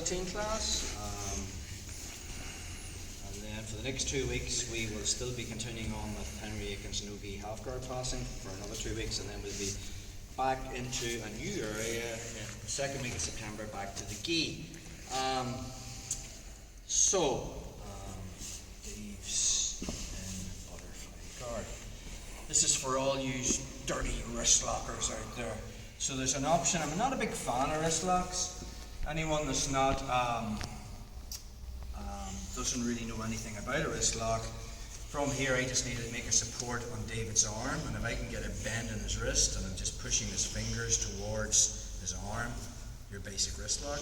guillotine class. And then for the next 2 weeks we will still be continuing on with Henry Aiken's no-gi half-guard passing for another 2 weeks, and then we'll be back into a new area in the second week of September, back to the gi. Dave's in butterfly guard. This is for all you dirty wrist lockers out there. So there's an option. I'm not a big fan of wrist locks. Anyone that's not doesn't really know anything about a wrist lock, from here I just need to make a support on David's arm, and if I can get a bend in his wrist and I'm just pushing his fingers towards his arm, your basic wrist lock.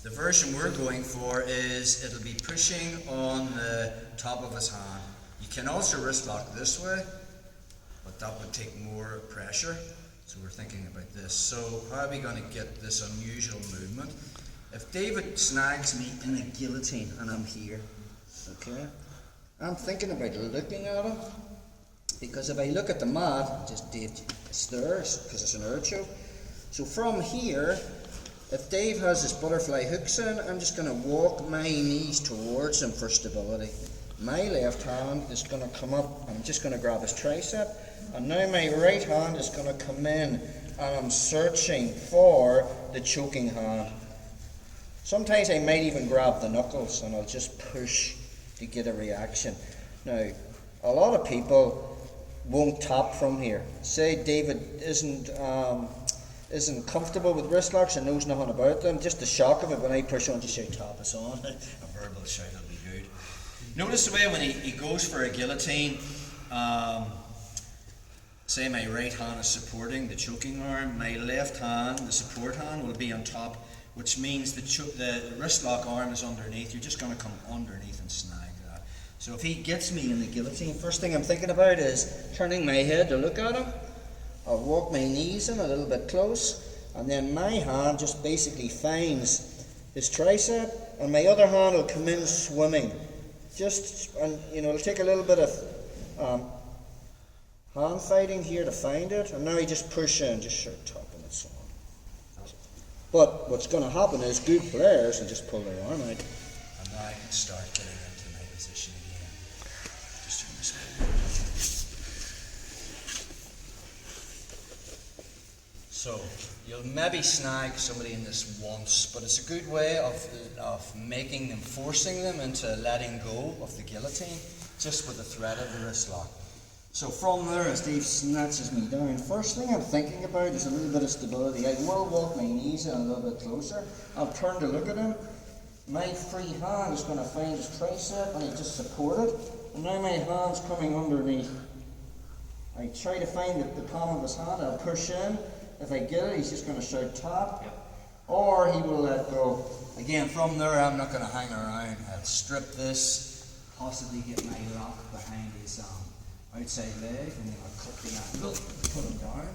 The version we're going for is it'll be pushing on the top of his hand. You can also wrist lock this way, but that would take more pressure. So we're thinking about this. So how are we going to get this unusual movement? If David snags me in a guillotine and I'm here, okay, I'm thinking about looking at him, because if I look at the mat, just Dave stirs because it's an air choke. So from here, if Dave has his butterfly hooks in, I'm just going to walk my knees towards him for stability. My left hand is going to come up, and I'm just going to grab his tricep, and now my right hand is going to come in, and I'm searching for the choking hand. Sometimes I might even grab the knuckles and I'll just push to get a reaction. Now, a lot of people won't tap from here. Say David isn't comfortable with wrist locks and knows nothing about them. Just the shock of it when I push on, just shout tap us on. A verbal shout will be good. Notice the way when he goes for a guillotine, say my right hand is supporting the choking arm, my left hand, the support hand, will be on top, which means the wrist lock arm is underneath. You're just going to come underneath and snag that. So if he gets me in the guillotine, first thing I'm thinking about is turning my head to look at him. I'll walk my knees in a little bit close, and then my hand just basically finds his tricep, and my other hand will come in swimming. And it'll take a little bit of hand fighting here to find it, and now you just push in, just shirt top, and it's on. But what's going to happen is good players will just pull their arm out. And now I can start getting into my position again. Just turn this way. So you'll maybe snag somebody in this once, but it's a good way of making them, forcing them into letting go of the guillotine, just with the threat of the wrist lock. So from there, as Dave snatches me down, first thing I'm thinking about is a little bit of stability. I will walk my knees in a little bit closer. I'll turn to look at him. My free hand is going to find his tricep, and I just support it. And now my hand's coming underneath. I try to find the palm of his hand. I'll push in. If I get it, he's just going to shout tap. Or he will let go. Again, from there, I'm not going to hang around. I'll strip this, possibly get my lock behind his outside leg, and then I'll cut the angle, put him down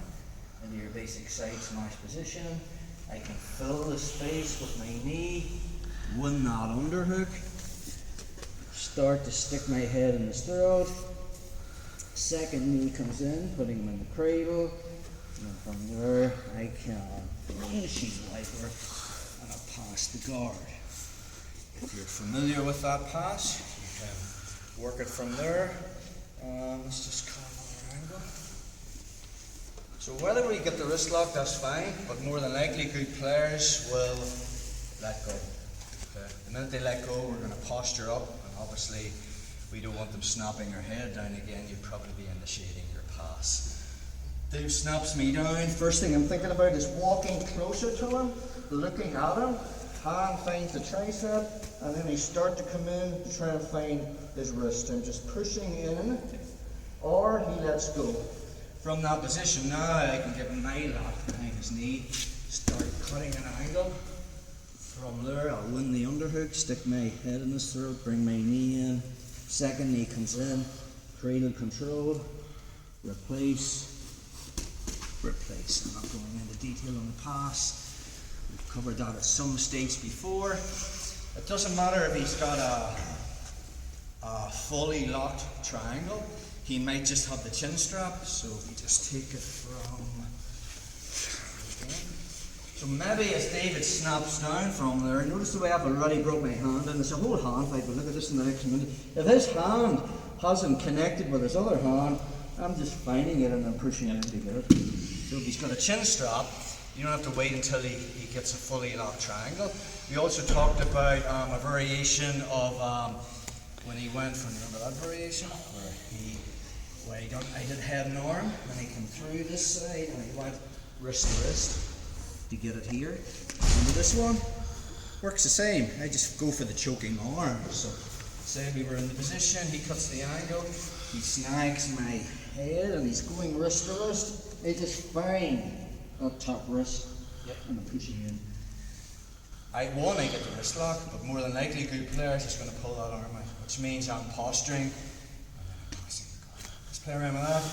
into your basic side smash position. I can fill the space with my knee, win that underhook, start to stick my head in his throat. Second knee comes in, putting him in the cradle, and from there I can windshield wiper and I'll pass the guard. If you're familiar with that pass, you can work it from there. Let's just cut another angle. So whether we get the wrist lock, that's fine, but more than likely good players will let go. Okay. The minute they let go, we're going to posture up, and obviously we don't want them snapping their head down again. You'd probably be initiating your pass. Dave snaps me down. First thing I'm thinking about is walking closer to him, looking at him. Hand finds the tricep, and then I start to come in to try and find his wrist. I'm just pushing in, or he lets go. From that position now, I can get my lock behind his knee, start cutting an angle. From there, I'll win the underhook, stick my head in his throat, bring my knee in. Second knee comes in, cradle control, replace. I'm not going into detail on the pass. We've covered that at some stage before. It doesn't matter if he's got a fully locked triangle. He might just have the chin strap. So if we just take it from So maybe as David snaps down from there, notice the way I've already brought my hand in. It's a whole hand fight, but look at this in the next minute. If his hand hasn't connected with his other hand, I'm just finding it and then pushing it together. So if he's got a chin strap, you don't have to wait until he gets a fully locked triangle. We also talked about a variation of when he went from, remember that variation? Where I did head and arm, and he came through this side and he went wrist to wrist to get it here. Remember this one? Works the same. I just go for the choking arm. So say we were in the position, he cuts the angle, he snags my head and he's going wrist to wrist. I just find that top wrist and I'm pushing in. I want to get the wrist lock, but more than likely a good player is just going to pull that arm out, which means I'm posturing. Let's play around with that.